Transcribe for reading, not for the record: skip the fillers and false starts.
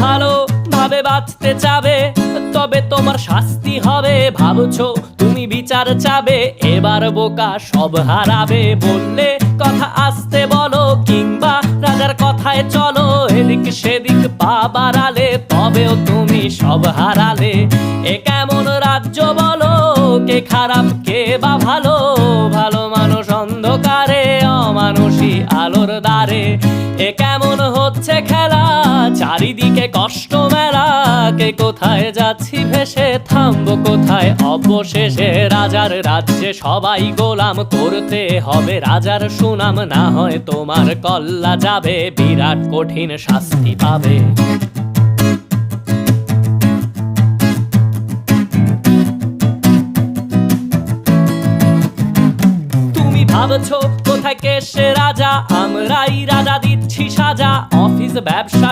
ভালো ভাবে বাঁচতে চাবে, তবে তোমার শাস্তি হবে। ভাবছো তুমি বিচার চাবে, এবার বোকা সব হারাবে। বললে কথা আস্তে বলো, কিংবা রাজার কথায় চলো। এদিক সেদিক পা বাড়ালে, তবেও তুমি সব হারালে। এ কেমন রাজ্য বলো, কে খারাপ কে বা ভালো? ভালো মানুষ অন্ধকারে, অমানুষী আলোর দ্বারে। এ কেমন হচ্ছে খেলা, চারিদিকে কষ্ট মেলা। কে কোথায় যাচ্ছি ভেসে, থামবো কোথায় অবশেষে? রাজার রাজ্যে সবাই গোলাম, করতে হবে রাজার সুনাম। না হয় তোমার কল্লা যাবে, বিরাট কঠিন শাস্তি পাবে। ভাবছো কোথায় কে সে রাজা, আমরাই রাজা দিচ্ছি সাজা। অফিস ব্যবসা